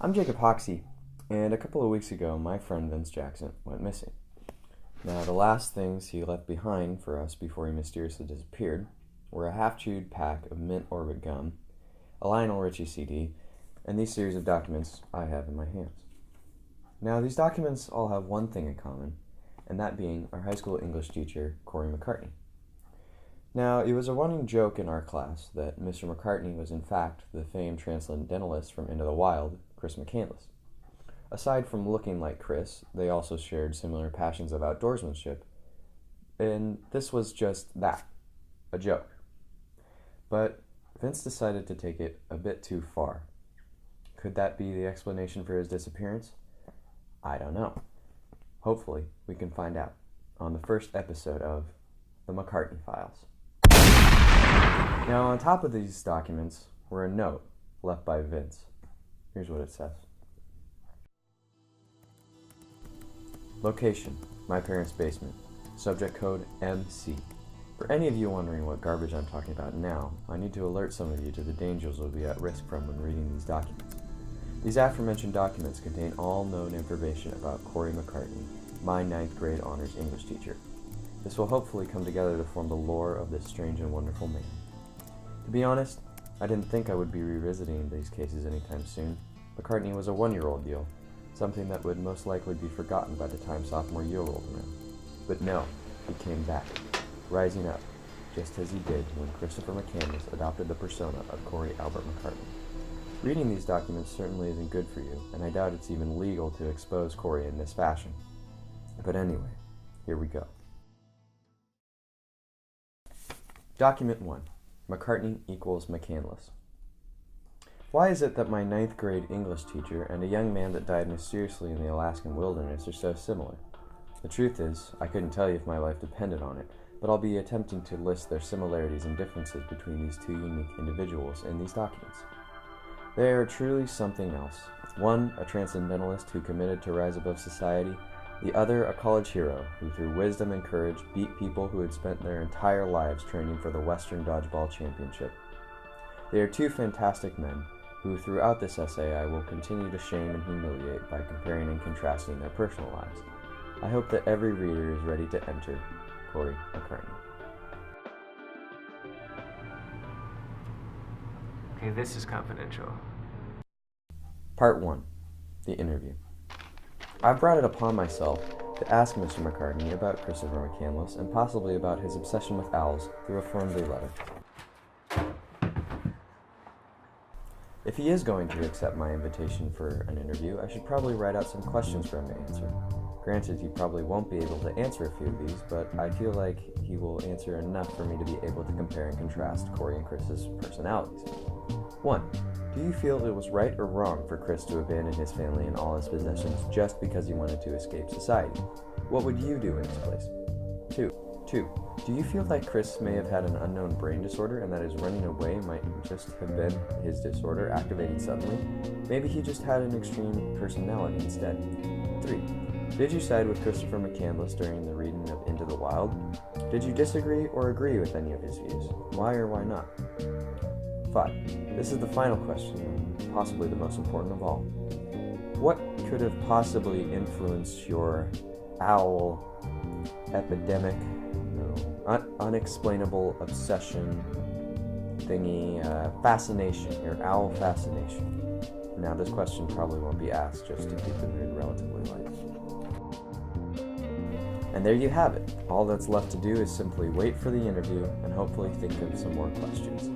I'm Jacob Hoxie, and a couple of weeks ago, my friend Vince Jackson went missing. Now, the last things he left behind for us before he mysteriously disappeared were a half-chewed pack of mint orbit gum, a Lionel Richie CD, and these series of documents I have in my hands. Now, these documents all have one thing in common, and that being our high school English teacher, Corey McCartney. Now, it was a running joke in our class that Mr. McCartney was in fact the famed transcendentalist from Into the Wild, Chris McCandless. Aside from looking like Chris, they also shared similar passions of outdoorsmanship, and this was just that, a joke. But Vince decided to take it a bit too far. Could that be the explanation for his disappearance? I don't know. Hopefully, we can find out on the first episode of the McCartney Files. Now, on top of these documents were a note left by Vince. Here's what it says. Location, my parents' basement. Subject code MC. For any of you wondering what garbage I'm talking about now, I need to alert some of you to the dangers you'll be at risk from when reading these documents. These aforementioned documents contain all known information about Corey McCartney, my 9th grade honors English teacher. This will hopefully come together to form the lore of this strange and wonderful man. To be honest, I didn't think I would be revisiting these cases anytime soon. McCartney was a 1-year-old deal, something that would most likely be forgotten by the time sophomore year rolled around. But no, he came back, rising up, just as he did when Christopher McCandless adopted the persona of Corey Albert McCartney. Reading these documents certainly isn't good for you, and I doubt it's even legal to expose Corey in this fashion. But anyway, here we go. Document 1. McCartney equals McCandless. Why is it that my 9th grade English teacher and a young man that died mysteriously in the Alaskan wilderness are so similar? The truth is, I couldn't tell you if my life depended on it, but I'll be attempting to list their similarities and differences between these two unique individuals in these documents. They are truly something else. One, a transcendentalist who committed to rise above society, the other, a college hero who through wisdom and courage beat people who had spent their entire lives training for the Western Dodgeball Championship. They are two fantastic men who throughout this essay I will continue to shame and humiliate by comparing and contrasting their personal lives. I hope that every reader is ready to enter Corey McCartney. Okay, this is confidential. Part 1. The interview. I brought it upon myself to ask Mr. McCartney about Christopher McCandless and possibly about his obsession with owls through a friendly letter. If he is going to accept my invitation for an interview, I should probably write out some questions for him to answer. Granted, he probably won't be able to answer a few of these, but I feel like he will answer enough for me to be able to compare and contrast Corey and Chris's personalities. 1. Do you feel it was right or wrong for Chris to abandon his family and all his possessions just because he wanted to escape society? What would you do in his place? 2. Do you feel like Chris may have had an unknown brain disorder and that his running away might just have been his disorder activating suddenly? Maybe he just had an extreme personality instead. 3. Did you side with Christopher McCandless during the reading of Into the Wild? Did you disagree or agree with any of his views? Why or why not? 5. This is the final question, and possibly the most important of all. What could have possibly influenced your owl epidemic, unexplainable obsession thingy, fascination, your owl fascination? Now, this question probably won't be asked just to keep the mood relatively light. And there you have it. All that's left to do is simply wait for the interview and hopefully think of some more questions.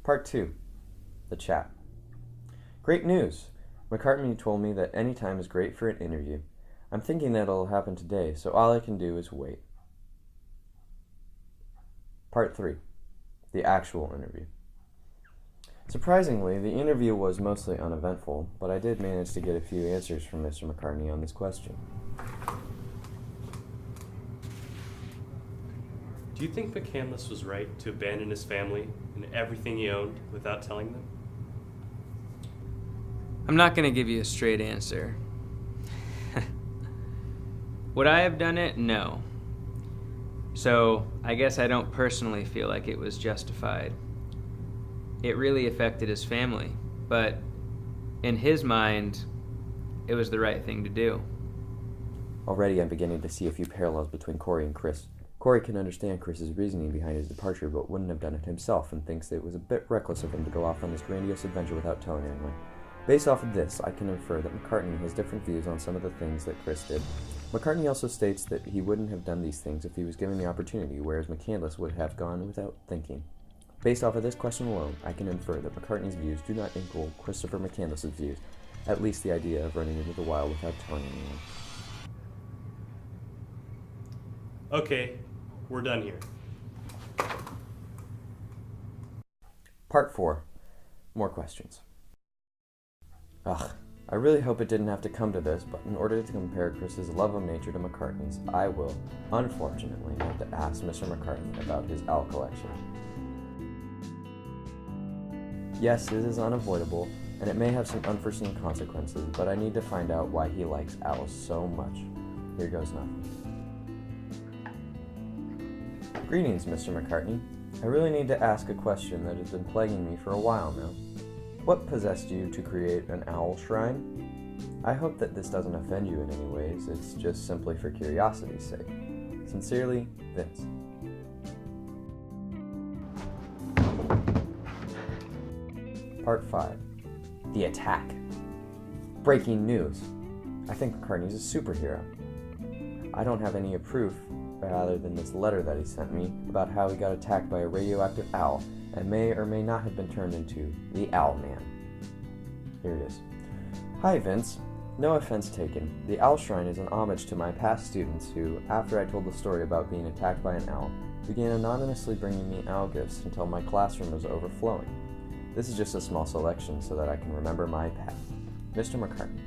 Part 2. The chat. Great news! McCartney told me that any time is great for an interview. I'm thinking that it'll happen today, so all I can do is wait. Part 3. The actual interview. Surprisingly, the interview was mostly uneventful, but I did manage to get a few answers from Mr. McCartney on this question. Do you think McCandless was right to abandon his family and everything he owned without telling them? I'm not going to give you a straight answer, Would I have done it? No. So I guess I don't personally feel like it was justified. It really affected his family, but in his mind, it was the right thing to do. Already I'm beginning to see a few parallels between Corey and Chris. Corey can understand Chris's reasoning behind his departure, but wouldn't have done it himself, and thinks it was a bit reckless of him to go off on this grandiose adventure without telling anyone. Based off of this, I can infer that McCartney has different views on some of the things that Chris did. McCartney also states that he wouldn't have done these things if he was given the opportunity, whereas McCandless would have gone without thinking. Based off of this question alone, I can infer that McCartney's views do not equal Christopher McCandless's views, at least the idea of running into the wild without telling anyone. Okay, we're done here. Part 4. More questions. Ugh, I really hope it didn't have to come to this, but in order to compare Chris's love of nature to McCartney's, I will, unfortunately, have to ask Mr. McCartney about his owl collection. Yes, it is unavoidable, and it may have some unforeseen consequences, but I need to find out why he likes owls so much. Here goes nothing. Greetings, Mr. McCartney. I really need to ask a question that has been plaguing me for a while now. What possessed you to create an owl shrine? I hope that this doesn't offend you in any ways. It's just simply for curiosity's sake. Sincerely, Vince. Part 5. The Attack. Breaking news. I think McCartney's a superhero. I don't have any proof other than this letter that he sent me about how he got attacked by a radioactive owl and may or may not have been turned into the Owl Man. Here it is. Hi, Vince. No offense taken. The Owl Shrine is an homage to my past students who, after I told the story about being attacked by an owl, began anonymously bringing me owl gifts until my classroom was overflowing. This is just a small selection so that I can remember my past. Mr. McCartney.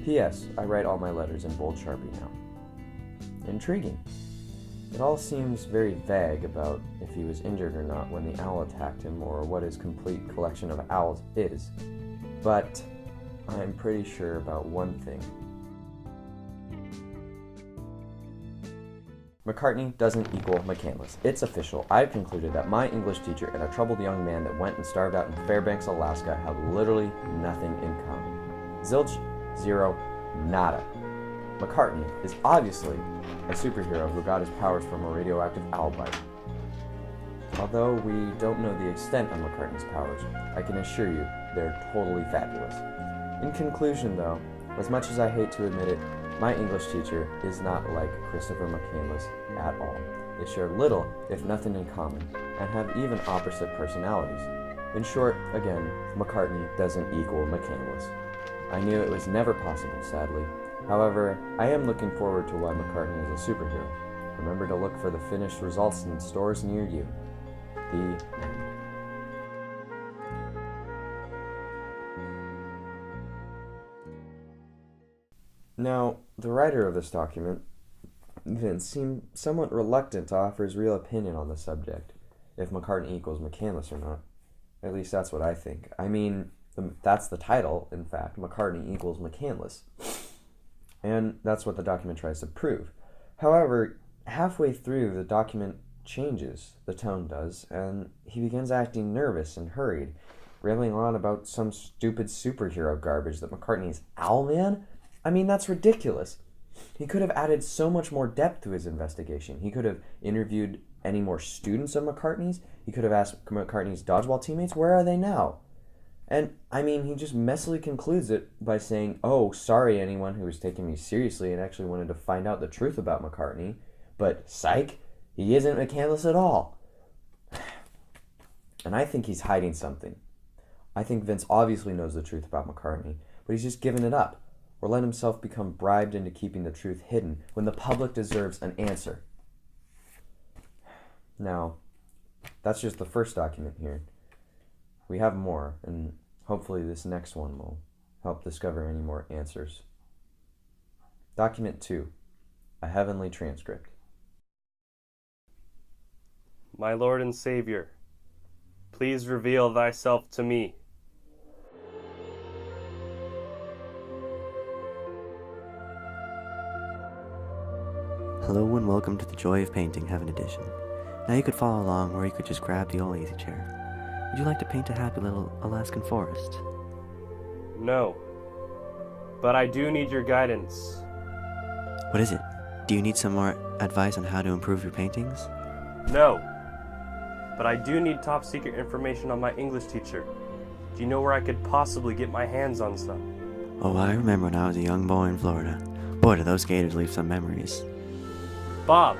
P.S. I write all my letters in bold Sharpie now. Intriguing. It all seems very vague about if he was injured or not when the owl attacked him or what his complete collection of owls is. But I'm pretty sure about one thing. McCartney doesn't equal McCandless. It's official. I've concluded that my English teacher and a troubled young man that went and starved out in Fairbanks, Alaska have literally nothing in common. Zilch, zero, nada. McCartney is obviously a superhero who got his powers from a radioactive owl bite. Although we don't know the extent of McCartney's powers, I can assure you they're totally fabulous. In conclusion, though, as much as I hate to admit it, my English teacher is not like Christopher McCandless at all. They share little, if nothing in common, and have even opposite personalities. In short, again, McCartney doesn't equal McCandless. I knew it was never possible, sadly. However, I am looking forward to why McCartney is a superhero. Remember to look for the finished results in stores near you. The end. Now, the writer of this document, Vince, seemed somewhat reluctant to offer his real opinion on the subject, if McCartney equals McCandless or not. At least that's what I think. I mean, that's the title, in fact, McCartney equals McCandless. And that's what the document tries to prove. However, halfway through, the document changes, the tone does, and he begins acting nervous and hurried, railing on about some stupid superhero garbage that McCartney's Owlman? I mean, that's ridiculous. He could have added so much more depth to his investigation. He could have interviewed any more students of McCartney's. He could have asked McCartney's dodgeball teammates, where are they now? And, I mean, he just messily concludes it by saying, oh, sorry anyone who was taking me seriously and actually wanted to find out the truth about McCartney, but psych, he isn't McCandless at all. And I think he's hiding something. I think Vince obviously knows the truth about McCartney, but he's just given it up, or let himself become bribed into keeping the truth hidden when the public deserves an answer. Now, that's just the first document here. We have more, and hopefully this next one will help discover any more answers. Document 2, a heavenly transcript. My Lord and Savior, please reveal thyself to me. Hello and welcome to the Joy of Painting Heaven Edition. Now you could follow along or you could just grab the old easy chair. Would you like to paint a happy little Alaskan forest? No. But I do need your guidance. What is it? Do you need some more advice on how to improve your paintings? No. But I do need top secret information on my English teacher. Do you know where I could possibly get my hands on some? Oh, I remember when I was a young boy in Florida. Boy, do those gators leave some memories. Bob,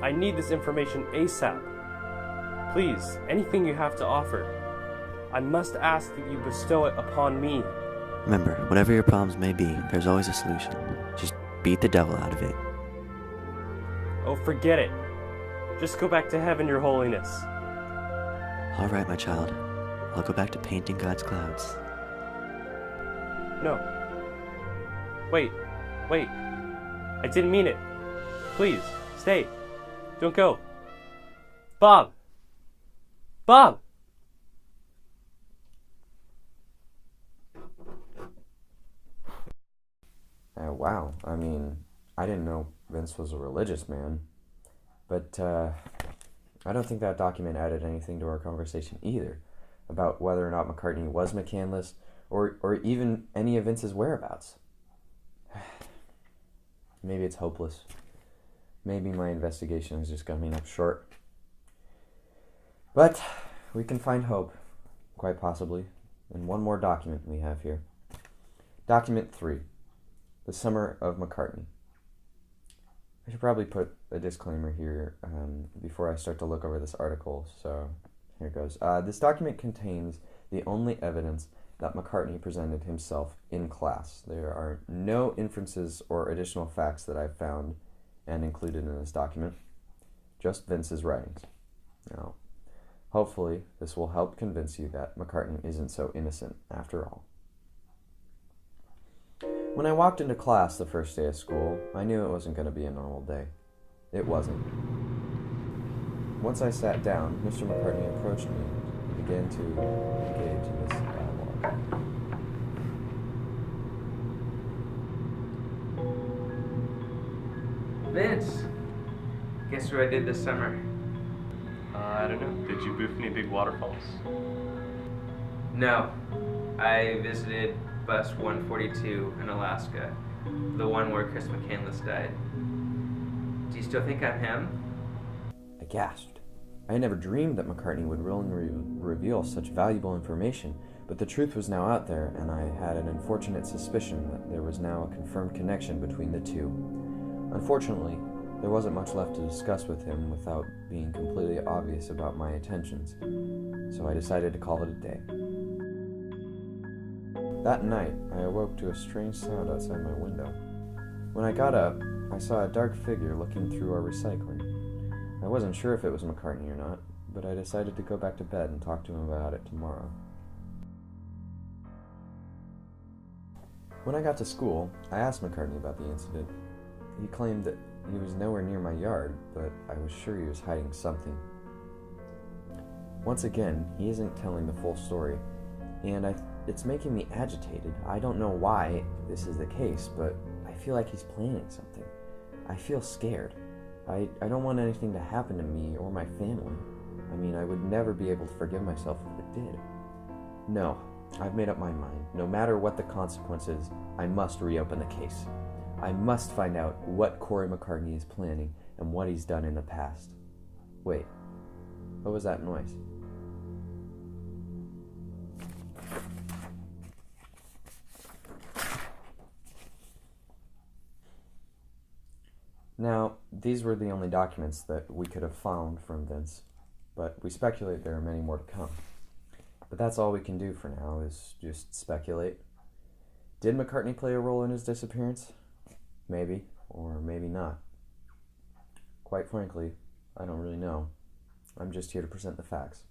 I need this information ASAP. Please, anything you have to offer. I must ask that you bestow it upon me. Remember, whatever your problems may be, there's always a solution. Just beat the devil out of it. Oh, forget it. Just go back to heaven, your holiness. All right, my child. I'll go back to painting God's clouds. No. Wait. I didn't mean it. Please, stay. Don't go. Bob! Wow. I mean, I didn't know Vince was a religious man. But I don't think that document added anything to our conversation either, about whether or not McCartney was McCandless, or even any of Vince's whereabouts. Maybe it's hopeless. Maybe my investigation is just coming up short. But we can find hope, quite possibly, in one more document we have here. Document 3, the Summer of McCartney. I should probably put a disclaimer here before I start to look over this article, so here goes. This document contains the only evidence that McCartney presented himself in class. There are no inferences or additional facts that I've found and included in this document, just Vince's writings. Now, hopefully this will help convince you that McCartney isn't so innocent after all. When I walked into class the first day of school, I knew it wasn't going to be a normal day. It wasn't. Once I sat down, Mr. McCartney approached me and began to engage in this dialogue. Vince, guess what I did this summer? I don't know. Did you boof any big waterfalls? No, I visited bus 142 in Alaska, the one where Chris McCandless died. Do you still think I'm him? I gasped. I had never dreamed that McCartney would willingly reveal such valuable information, but the truth was now out there, and I had an unfortunate suspicion that there was now a confirmed connection between the two. Unfortunately, there wasn't much left to discuss with him without being completely obvious about my intentions, so I decided to call it a day. That night, I awoke to a strange sound outside my window. When I got up, I saw a dark figure looking through our recycling. I wasn't sure if it was McCartney or not, but I decided to go back to bed and talk to him about it tomorrow. When I got to school, I asked McCartney about the incident. He claimed that he was nowhere near my yard, but I was sure he was hiding something. Once again, he isn't telling the full story, and it's making me agitated. I don't know why this is the case, but I feel like he's planning something. I feel scared. I don't want anything to happen to me or my family. I mean, I would never be able to forgive myself if it did. No, I've made up my mind. No matter what the consequences, I must reopen the case. I must find out what Corey McCartney is planning and what he's done in the past. Wait, what was that noise? Now, these were the only documents that we could have found from Vince, but we speculate there are many more to come. But that's all we can do for now, is just speculate. Did McCartney play a role in his disappearance? Maybe, or maybe not. Quite frankly, I don't really know. I'm just here to present the facts.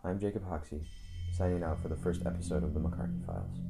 I'm Jacob Hoxie, signing out for the first episode of the McCartney Files.